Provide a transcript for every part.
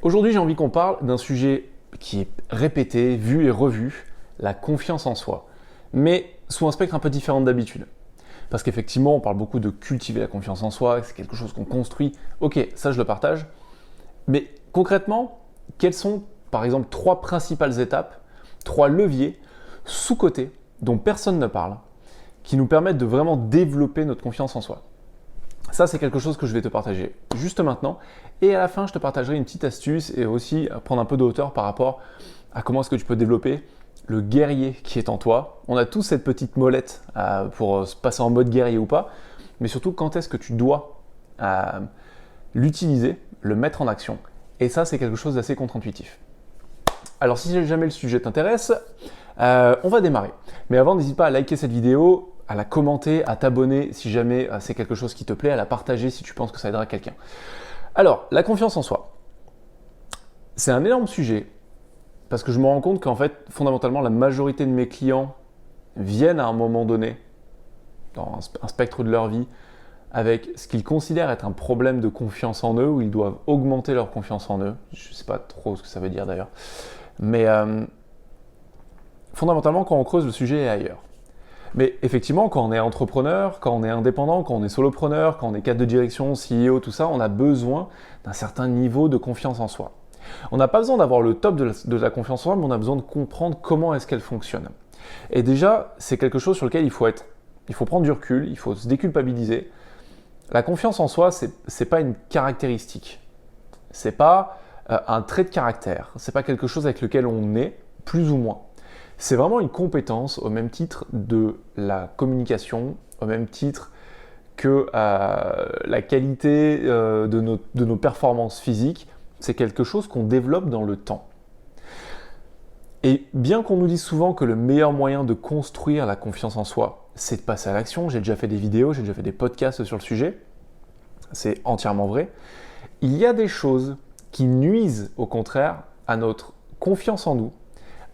Aujourd'hui, j'ai envie qu'on parle d'un sujet qui est répété, vu et revu, la confiance en soi, mais sous un spectre un peu différent d'habitude. Parce qu'effectivement, on parle beaucoup de cultiver la confiance en soi, c'est quelque chose qu'on construit. Ok, ça je le partage. Mais concrètement, quelles sont, par exemple, 3 principales étapes, 3 leviers sous-cotés dont personne ne parle, qui nous permettent de vraiment développer notre confiance en soi? Ça, c'est quelque chose que je vais te partager juste maintenant. Et à la fin, je te partagerai une petite astuce et aussi prendre un peu de hauteur par rapport à comment est-ce que tu peux développer le guerrier qui est en toi. On a tous cette petite molette pour se passer en mode guerrier ou pas, mais surtout quand est-ce que tu dois l'utiliser, le mettre en action. Et ça, c'est quelque chose d'assez contre-intuitif. Alors, si jamais le sujet t'intéresse, on va démarrer. Mais avant, n'hésite pas à liker cette vidéo, à la commenter, à t'abonner si jamais c'est quelque chose qui te plaît, à la partager si tu penses que ça aidera quelqu'un. Alors, la confiance en soi. C'est un énorme sujet parce que je me rends compte qu'en fait, fondamentalement, la majorité de mes clients viennent à un moment donné, dans un spectre de leur vie, avec ce qu'ils considèrent être un problème de confiance en eux, où ils doivent augmenter leur confiance en eux. Je ne sais pas trop ce que ça veut dire d'ailleurs. Mais fondamentalement, quand on creuse, le sujet est ailleurs. Mais effectivement, quand on est entrepreneur, quand on est indépendant, quand on est solopreneur, quand on est cadre de direction, CEO, tout ça, on a besoin d'un certain niveau de confiance en soi. On n'a pas besoin d'avoir le top de la confiance en soi, mais on a besoin de comprendre comment est-ce qu'elle fonctionne. Et déjà, c'est quelque chose sur lequel il faut prendre du recul, il faut se déculpabiliser. La confiance en soi, c'est pas une caractéristique. C'est pas un trait de caractère. C'est pas quelque chose avec lequel on est, plus ou moins. C'est vraiment une compétence au même titre de la communication, au même titre que la qualité de nos performances physiques. C'est quelque chose qu'on développe dans le temps. Et bien qu'on nous dise souvent que le meilleur moyen de construire la confiance en soi, c'est de passer à l'action, j'ai déjà fait des vidéos, j'ai déjà fait des podcasts sur le sujet, c'est entièrement vrai, il y a des choses qui nuisent au contraire à notre confiance en nous,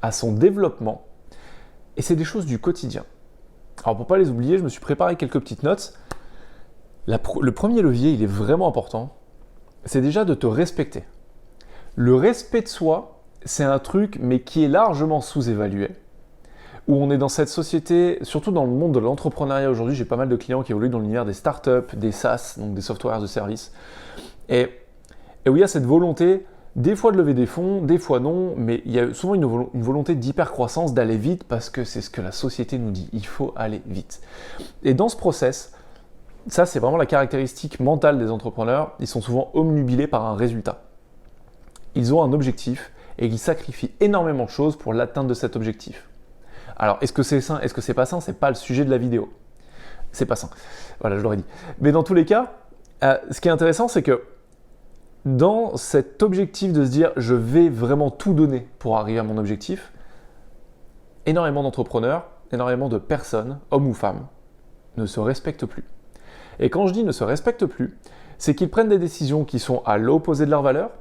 à son développement, et c'est des choses du quotidien. Alors pour ne pas les oublier, je me suis préparé quelques petites notes. Le premier levier, il est vraiment important, c'est déjà de te respecter. Le respect de soi, c'est un truc, mais qui est largement sous-évalué, où on est dans cette société, surtout dans le monde de l'entrepreneuriat aujourd'hui, j'ai pas mal de clients qui évoluent dans l'univers des startups, des SaaS, donc des softwares de service, et où il y a cette volonté des fois de lever des fonds, des fois non, mais il y a souvent une volonté d'hypercroissance, d'aller vite, parce que c'est ce que la société nous dit, il faut aller vite. Et dans ce process, ça c'est vraiment la caractéristique mentale des entrepreneurs, ils sont souvent obnubilés par un résultat. Ils ont un objectif et ils sacrifient énormément de choses pour l'atteinte de cet objectif. Alors, est-ce que c'est sain, est-ce que c'est pas sain? C'est pas le sujet de la vidéo. C'est pas sain. Voilà, je l'aurais dit. Mais dans tous les cas, ce qui est intéressant, c'est que dans cet objectif de se dire je vais vraiment tout donner pour arriver à mon objectif, énormément d'entrepreneurs, énormément de personnes, hommes ou femmes, ne se respectent plus. Et quand je dis ne se respectent plus, c'est qu'ils prennent des décisions qui sont à l'opposé de leurs valeurs,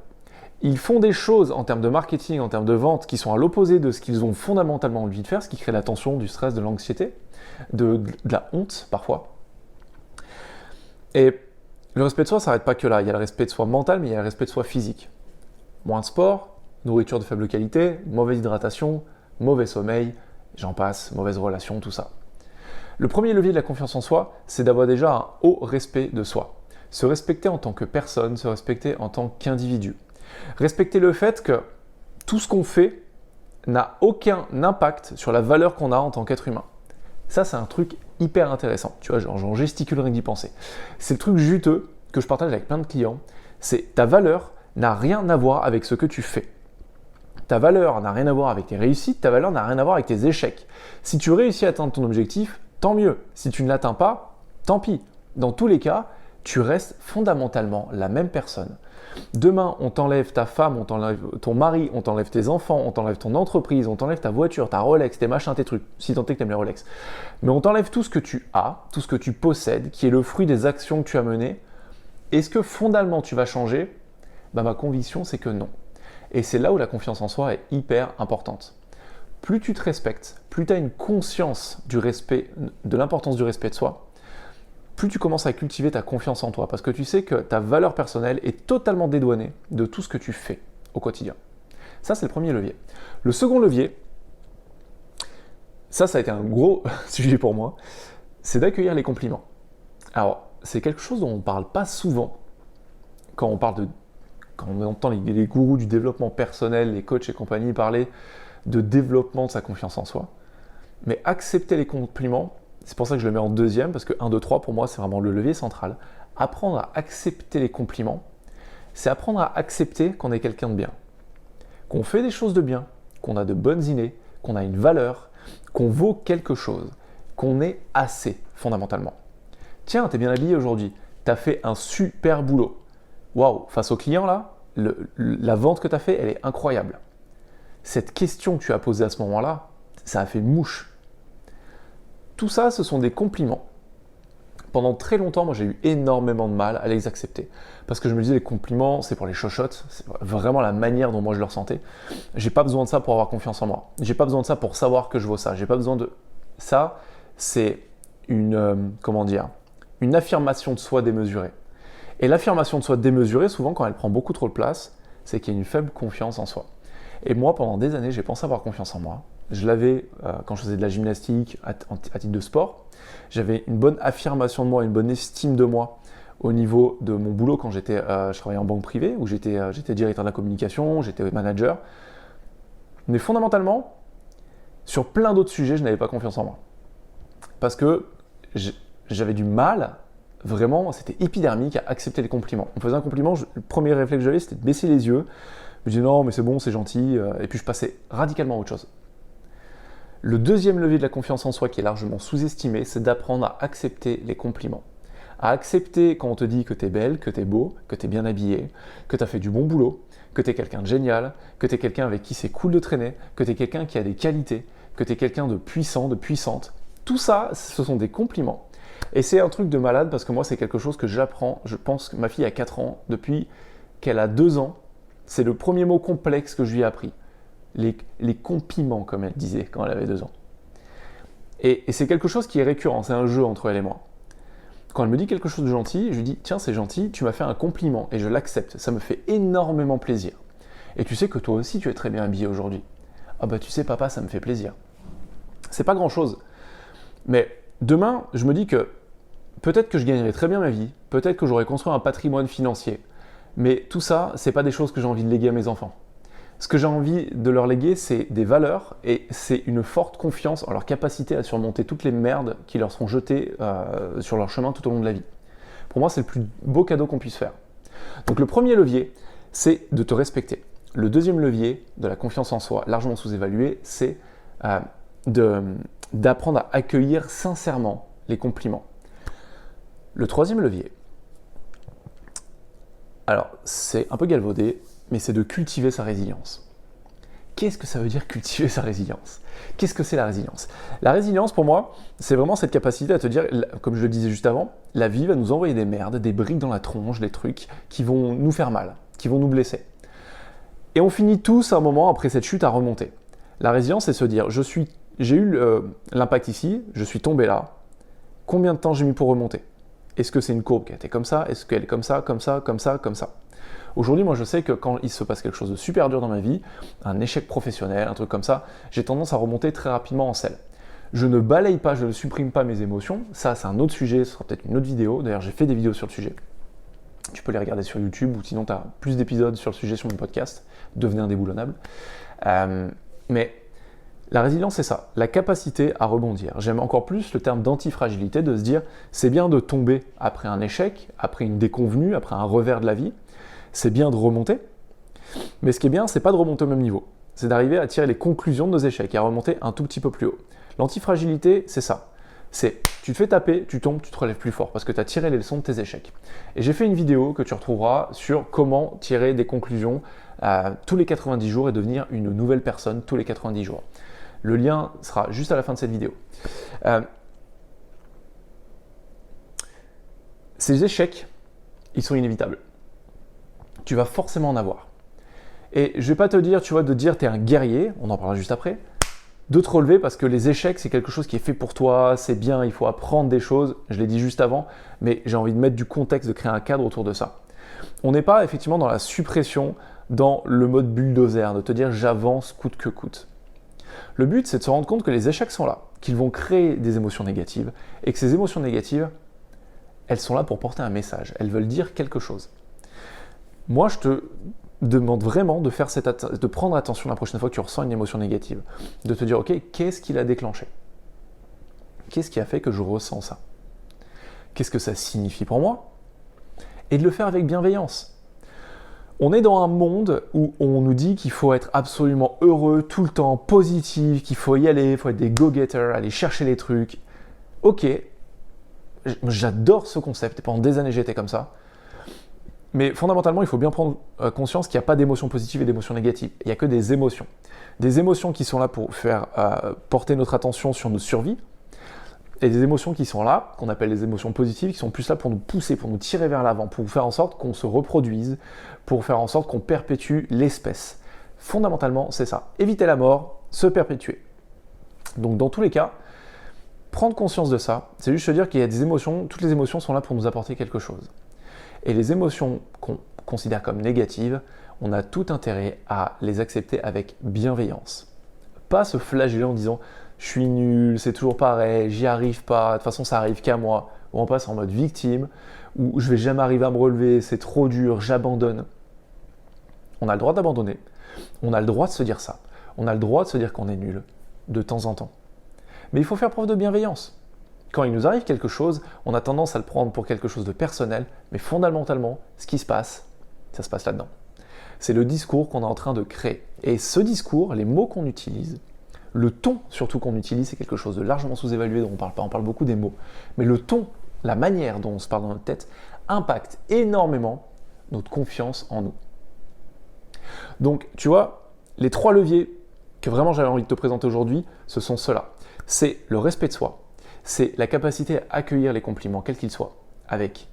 ils font des choses en termes de marketing, en termes de vente, qui sont à l'opposé de ce qu'ils ont fondamentalement envie de faire, ce qui crée de la tension, du stress, de l'anxiété, de la honte parfois. Et le respect de soi, ça ne s'arrête pas que là. Il y a le respect de soi mental, mais il y a le respect de soi physique. Moins de sport, nourriture de faible qualité, mauvaise hydratation, mauvais sommeil, j'en passe, mauvaise relation, tout ça. Le premier levier de la confiance en soi, c'est d'avoir déjà un haut respect de soi. Se respecter en tant que personne, se respecter en tant qu'individu. Respecter le fait que tout ce qu'on fait n'a aucun impact sur la valeur qu'on a en tant qu'être humain. Ça, c'est un truc hyper intéressant. Tu vois, j'en gesticule rien d'y penser. C'est le truc juteux que je partage avec plein de clients. C'est ta valeur n'a rien à voir avec ce que tu fais. Ta valeur n'a rien à voir avec tes réussites, ta valeur n'a rien à voir avec tes échecs. Si tu réussis à atteindre ton objectif, tant mieux. Si tu ne l'atteins pas, tant pis. Dans tous les cas, tu restes fondamentalement la même personne. Demain, on t'enlève ta femme, on t'enlève ton mari, on t'enlève tes enfants, on t'enlève ton entreprise, on t'enlève ta voiture, ta Rolex, tes machins, tes trucs, si tant est que t'aimes les Rolex. Mais on t'enlève tout ce que tu as, tout ce que tu possèdes, qui est le fruit des actions que tu as menées. Est-ce que fondamentalement tu vas changer? Ma conviction, c'est que non. Et c'est là où la confiance en soi est hyper importante. Plus tu te respectes, plus tu as une conscience du respect, de l'importance du respect de soi, plus tu commences à cultiver ta confiance en toi, parce que tu sais que ta valeur personnelle est totalement dédouanée de tout ce que tu fais au quotidien. Ça, c'est le premier levier. Le second levier, ça a été un gros sujet pour moi, c'est d'accueillir les compliments. Alors, c'est quelque chose dont on ne parle pas souvent quand on entend les gourous du développement personnel, les coachs et compagnie parler de développement de sa confiance en soi. Mais accepter les compliments, c'est pour ça que je le mets en deuxième, parce que 1, 2, 3, pour moi, c'est vraiment le levier central. Apprendre à accepter les compliments, c'est apprendre à accepter qu'on est quelqu'un de bien, qu'on fait des choses de bien, qu'on a de bonnes idées, qu'on a une valeur, qu'on vaut quelque chose, qu'on est assez, fondamentalement. Tiens, t'es bien habillé aujourd'hui, t'as fait un super boulot. Waouh, face au client là, la vente que t'as fait, elle est incroyable. Cette question que tu as posée à ce moment-là, ça a fait mouche. Tout ça, ce sont des compliments. Pendant très longtemps, moi j'ai eu énormément de mal à les accepter. Parce que je me disais, les compliments, c'est pour les chochottes, c'est vraiment la manière dont moi je le ressentais. J'ai pas besoin de ça pour avoir confiance en moi. J'ai pas besoin de ça pour savoir que je vaux ça. J'ai pas besoin de ça. C'est une affirmation de soi démesurée. Et l'affirmation de soi démesurée, souvent quand elle prend beaucoup trop de place, c'est qu'il y a une faible confiance en soi. Et moi, pendant des années, j'ai pensé avoir confiance en moi. Je l'avais quand je faisais de la gymnastique à titre de sport. J'avais une bonne affirmation de moi, une bonne estime de moi au niveau de mon boulot quand je travaillais en banque privée, où j'étais directeur de la communication, j'étais manager. Mais fondamentalement, sur plein d'autres sujets, je n'avais pas confiance en moi. Parce que j'avais du mal, vraiment, c'était épidermique à accepter les compliments. On me faisait un compliment, le premier réflexe que j'avais, c'était de baisser les yeux. Je me disais non, mais c'est bon, c'est gentil, et puis je passais radicalement à autre chose. Le deuxième levier de la confiance en soi qui est largement sous-estimé, c'est d'apprendre à accepter les compliments. À accepter quand on te dit que tu es belle, que tu es beau, que tu es bien habillé, que tu as fait du bon boulot, que tu es quelqu'un de génial, que tu es quelqu'un avec qui c'est cool de traîner, que tu es quelqu'un qui a des qualités, que tu es quelqu'un de puissant, de puissante. Tout ça, ce sont des compliments. Et c'est un truc de malade parce que moi, c'est quelque chose que j'apprends. Je pense que ma fille a 4 ans, depuis qu'elle a 2 ans, c'est le premier mot complexe que je lui ai appris. Les compliments, comme elle disait quand elle avait 2 ans. Et c'est quelque chose qui est récurrent, c'est un jeu entre elle et moi. Quand elle me dit quelque chose de gentil, je lui dis « Tiens, c'est gentil, tu m'as fait un compliment » et je l'accepte. Ça me fait énormément plaisir. Et tu sais que toi aussi, tu es très bien habillé aujourd'hui. Ah bah tu sais, papa, ça me fait plaisir. C'est pas grand-chose. Mais demain, je me dis que peut-être que je gagnerai très bien ma vie, peut-être que j'aurai construit un patrimoine financier. Mais tout ça, c'est pas des choses que j'ai envie de léguer à mes enfants. Ce que j'ai envie de leur léguer, c'est des valeurs et c'est une forte confiance en leur capacité à surmonter toutes les merdes qui leur seront jetées sur leur chemin tout au long de la vie. Pour moi, c'est le plus beau cadeau qu'on puisse faire. Donc le premier levier, c'est de te respecter. Le deuxième levier de la confiance en soi, largement sous-évalué, c'est d'apprendre à accueillir sincèrement les compliments. Le troisième levier, alors c'est un peu galvaudé, mais c'est de cultiver sa résilience. Qu'est-ce que ça veut dire cultiver sa résilience? Qu'est-ce que c'est la résilience? La résilience, pour moi, c'est vraiment cette capacité à te dire, comme je le disais juste avant, la vie va nous envoyer des merdes, des briques dans la tronche, des trucs qui vont nous faire mal, qui vont nous blesser. Et on finit tous à un moment, après cette chute, à remonter. La résilience, c'est se dire, j'ai eu l'impact ici, je suis tombé là, combien de temps j'ai mis pour remonter? Est-ce que c'est une courbe qui a été comme ça? Est-ce qu'elle est comme ça, comme ça, comme ça, comme ça? Aujourd'hui, moi, je sais que quand il se passe quelque chose de super dur dans ma vie, un échec professionnel, un truc comme ça, j'ai tendance à remonter très rapidement en selle. Je ne balaye pas, je ne supprime pas mes émotions. Ça, c'est un autre sujet, ce sera peut-être une autre vidéo. D'ailleurs, j'ai fait des vidéos sur le sujet. Tu peux les regarder sur YouTube ou sinon, tu as plus d'épisodes sur le sujet sur mon podcast. Devenez indéboulonnable. Mais la résilience, c'est ça, la capacité à rebondir. J'aime encore plus le terme d'antifragilité, de se dire, c'est bien de tomber après un échec, après une déconvenue, après un revers de la vie. C'est bien de remonter, mais ce qui est bien, c'est pas de remonter au même niveau. C'est d'arriver à tirer les conclusions de nos échecs et à remonter un tout petit peu plus haut. L'antifragilité, c'est ça. C'est tu te fais taper, tu tombes, tu te relèves plus fort parce que tu as tiré les leçons de tes échecs. Et j'ai fait une vidéo que tu retrouveras sur comment tirer des conclusions tous les 90 jours et devenir une nouvelle personne tous les 90 jours. Le lien sera juste à la fin de cette vidéo. Ces échecs, ils sont inévitables. Tu vas forcément en avoir. Et je vais pas te dire, tu vois, de dire tu es un guerrier, on en parlera juste après, de te relever parce que les échecs, c'est quelque chose qui est fait pour toi, c'est bien, il faut apprendre des choses, je l'ai dit juste avant, mais j'ai envie de mettre du contexte, de créer un cadre autour de ça. On n'est pas effectivement dans la suppression dans le mode bulldozer, de te dire j'avance coûte que coûte. Le but, c'est de se rendre compte que les échecs sont là, qu'ils vont créer des émotions négatives, et que ces émotions négatives, elles sont là pour porter un message, elles veulent dire quelque chose. Moi, je te demande vraiment de prendre attention la prochaine fois que tu ressens une émotion négative, de te dire, ok, qu'est-ce qui l'a déclenché? Qu'est-ce qui a fait que je ressens ça? Qu'est-ce que ça signifie pour moi? Et de le faire avec bienveillance. On est dans un monde où on nous dit qu'il faut être absolument heureux, tout le temps, positif, qu'il faut y aller, il faut être des go-getters, aller chercher les trucs. Ok, j'adore ce concept, et pendant des années j'étais comme ça. Mais fondamentalement, il faut bien prendre conscience qu'il n'y a pas d'émotions positives et d'émotions négatives. Il n'y a que des émotions. Des émotions qui sont là pour faire porter notre attention sur notre survie, et des émotions qui sont là, qu'on appelle les émotions positives, qui sont plus là pour nous pousser, pour nous tirer vers l'avant, pour faire en sorte qu'on se reproduise, pour faire en sorte qu'on perpétue l'espèce. Fondamentalement, c'est ça. Éviter la mort, se perpétuer. Donc dans tous les cas, prendre conscience de ça, c'est juste se dire qu'il y a des émotions, toutes les émotions sont là pour nous apporter quelque chose. Et les émotions qu'on considère comme négatives, on a tout intérêt à les accepter avec bienveillance. Pas se flageller en disant « je suis nul, c'est toujours pareil, j'y arrive pas, de toute façon ça arrive qu'à moi », ou on passe en mode victime, ou « je vais jamais arriver à me relever, c'est trop dur, j'abandonne ». On a le droit d'abandonner, on a le droit de se dire ça, on a le droit de se dire qu'on est nul, de temps en temps. Mais il faut faire preuve de bienveillance. Quand il nous arrive quelque chose, on a tendance à le prendre pour quelque chose de personnel, mais fondamentalement, ce qui se passe, ça se passe là-dedans. C'est le discours qu'on est en train de créer. Et ce discours, les mots qu'on utilise, le ton surtout qu'on utilise, c'est quelque chose de largement sous-évalué dont on ne parle pas. On parle beaucoup des mots. Mais le ton, la manière dont on se parle dans notre tête, impacte énormément notre confiance en nous. Donc, tu vois, les 3 leviers que vraiment j'avais envie de te présenter aujourd'hui, ce sont ceux-là. C'est le respect de soi, c'est la capacité à accueillir les compliments, quels qu'ils soient, avec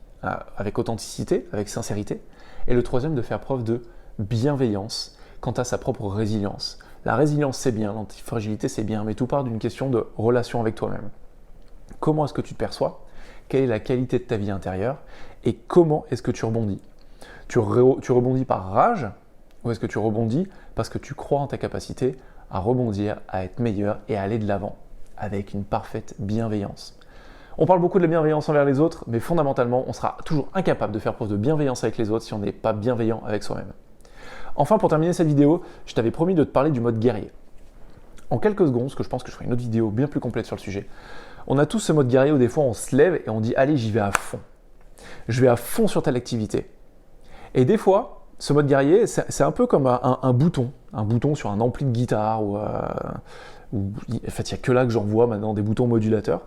authenticité, avec sincérité. Et le troisième, de faire preuve de bienveillance quant à sa propre résilience. La résilience, c'est bien, l'antifragilité, c'est bien, mais tout part d'une question de relation avec toi-même. Comment est-ce que tu te perçois? Quelle est la qualité de ta vie intérieure? Et comment est-ce que tu rebondis? Tu rebondis par rage? Ou est-ce que tu rebondis parce que tu crois en ta capacité à rebondir, à être meilleur et à aller de l'avant avec une parfaite bienveillance? On parle beaucoup de la bienveillance envers les autres, mais fondamentalement, on sera toujours incapable de faire preuve de bienveillance avec les autres si on n'est pas bienveillant avec soi-même. Enfin, pour terminer cette vidéo, je t'avais promis de te parler du mode guerrier. En quelques secondes, parce que je pense que je ferai une autre vidéo bien plus complète sur le sujet, on a tous ce mode guerrier où des fois on se lève et on dit « Allez, j'y vais à fond. Je vais à fond sur telle activité. » Et des fois, ce mode guerrier, c'est un peu comme un bouton sur un ampli de guitare ou en fait, il n'y a que là que j'en vois maintenant des boutons modulateurs.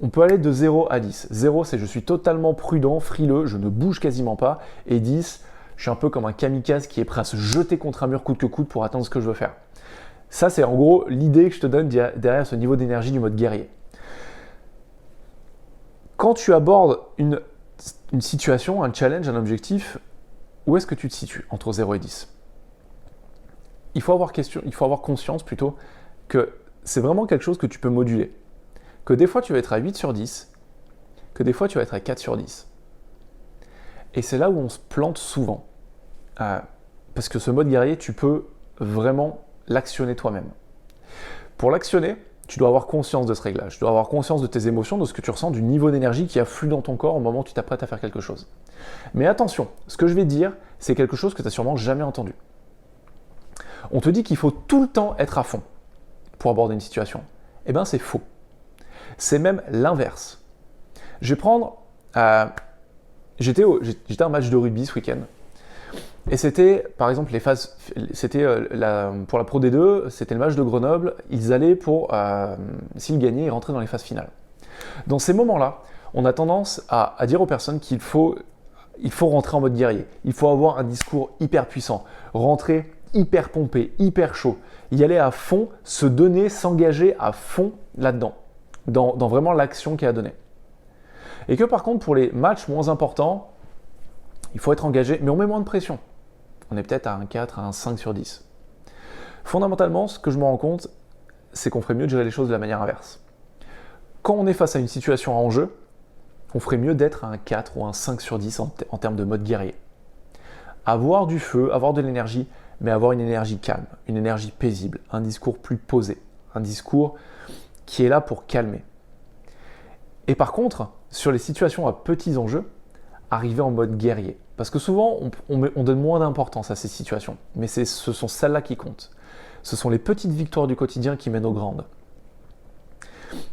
On peut aller de 0 à 10. 0, c'est je suis totalement prudent, frileux, je ne bouge quasiment pas. Et 10, je suis un peu comme un kamikaze qui est prêt à se jeter contre un mur coûte que coûte pour atteindre ce que je veux faire. Ça, c'est en gros l'idée que je te donne derrière ce niveau d'énergie du mode guerrier. Quand tu abordes une situation, un challenge, un objectif, où est-ce que tu te situes entre 0 et 10? Il faut avoir conscience plutôt que c'est vraiment quelque chose que tu peux moduler. Que des fois tu vas être à 8 sur 10, que des fois tu vas être à 4 sur 10. Et c'est là où on se plante souvent. Parce que ce mode guerrier, tu peux vraiment l'actionner toi-même. Pour l'actionner, tu dois avoir conscience de ce réglage. Tu dois avoir conscience de tes émotions, de ce que tu ressens, du niveau d'énergie qui afflue dans ton corps au moment où tu t'apprêtes à faire quelque chose. Mais attention, ce que je vais te dire, c'est quelque chose que tu n'as sûrement jamais entendu. On te dit qu'il faut tout le temps être à fond pour aborder une situation. Eh bien, c'est faux. C'est même l'inverse. Je vais prendre... j'étais à un match de rugby ce week-end. Et c'était, par exemple, les phases... pour la Pro D2, c'était le match de Grenoble. Ils allaient s'ils gagnaient, ils rentraient dans les phases finales. Dans ces moments-là, on a tendance à dire aux personnes qu'il faut rentrer en mode guerrier. Il faut avoir un discours hyper puissant. Rentrer hyper pompé, hyper chaud. Y aller à fond, se donner, s'engager à fond là-dedans. Dans vraiment l'action qu'il y a à donner. Et que par contre, pour les matchs moins importants, il faut être engagé, mais on met moins de pression. On est peut-être à un 4, à un 5 sur 10. Fondamentalement, ce que je me rends compte, c'est qu'on ferait mieux de gérer les choses de la manière inverse. Quand on est face à une situation en jeu, on ferait mieux d'être à un 4 ou un 5 sur 10 en termes de mode guerrier. avoir du feu, avoir de l'énergie, mais avoir une énergie calme, une énergie paisible, un discours plus posé, un discours qui est là pour calmer. Et par contre, sur les situations à petits enjeux, arriver en mode guerrier. Parce que souvent, on donne moins d'importance à ces situations, mais ce sont celles-là qui comptent. Ce sont les petites victoires du quotidien qui mènent aux grandes.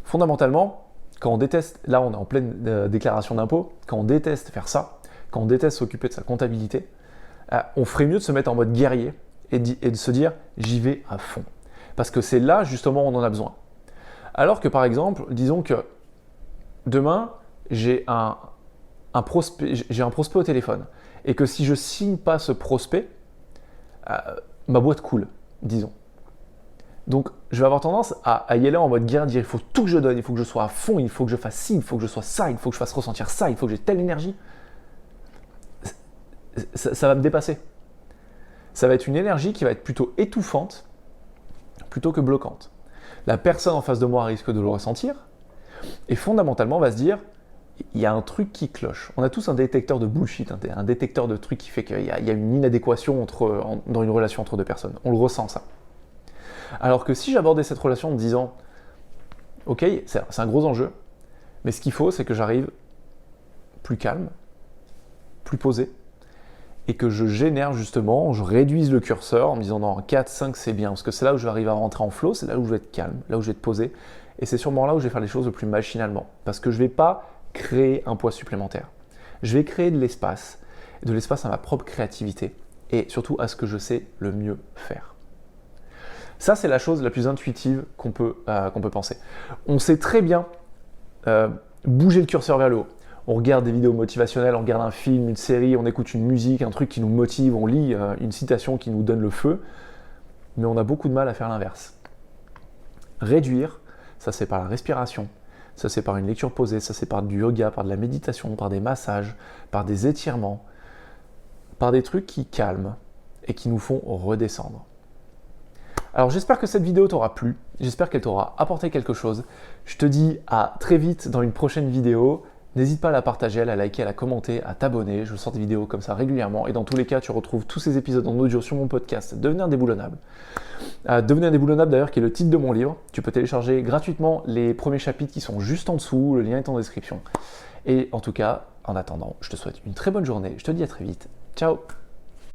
Fondamentalement, quand on déteste, là on est en pleine déclaration d'impôt, quand on déteste faire ça, quand on déteste s'occuper de sa comptabilité, on ferait mieux de se mettre en mode guerrier et de se dire j'y vais à fond. Parce que c'est là justement où on en a besoin. Alors que par exemple, disons que demain, j'ai un prospect au téléphone et que si je signe pas ce prospect, ma boîte coule, disons. Donc, je vais avoir tendance à y aller en mode guerre, dire il faut tout que je donne, il faut que je sois à fond, il faut que je fasse ci, il faut que je sois ça, il faut que je fasse ressentir ça, il faut que j'ai telle énergie. Ça va me dépasser. Ça va être une énergie qui va être plutôt étouffante plutôt que bloquante. La personne en face de moi risque de le ressentir et fondamentalement va se dire il y a un truc qui cloche. On a tous un détecteur de bullshit, un détecteur de trucs qui fait qu'il y a une inadéquation dans une relation entre deux personnes. On le ressent ça. Alors que si j'abordais cette relation en me disant ok, c'est un gros enjeu, mais ce qu'il faut c'est que j'arrive plus calme, plus posé, et que je génère justement, je réduise le curseur en me disant non, 4, 5 c'est bien, parce que c'est là où je vais arriver à rentrer en flow, c'est là où je vais être calme, là où je vais être posé, et c'est sûrement là où je vais faire les choses le plus machinalement, parce que je ne vais pas créer un poids supplémentaire. Je vais créer de l'espace à ma propre créativité, et surtout à ce que je sais le mieux faire. Ça, c'est la chose la plus intuitive qu'on peut penser. On sait très bien bouger le curseur vers le haut. On regarde des vidéos motivationnelles, on regarde un film, une série, on écoute une musique, un truc qui nous motive, on lit une citation qui nous donne le feu, mais on a beaucoup de mal à faire l'inverse. Réduire, ça c'est par la respiration, ça c'est par une lecture posée, ça c'est par du yoga, par de la méditation, par des massages, par des étirements, par des trucs qui calment et qui nous font redescendre. Alors j'espère que cette vidéo t'aura plu, j'espère qu'elle t'aura apporté quelque chose. Je te dis à très vite dans une prochaine vidéo. N'hésite pas à la partager, à la liker, à la commenter, à t'abonner. Je sors des vidéos comme ça régulièrement. Et dans tous les cas, tu retrouves tous ces épisodes en audio sur mon podcast Devenez indéboulonnable. Devenez indéboulonnable d'ailleurs, qui est le titre de mon livre. Tu peux télécharger gratuitement les premiers chapitres qui sont juste en dessous. Le lien est en description. Et en tout cas, en attendant, je te souhaite une très bonne journée. Je te dis à très vite. Ciao!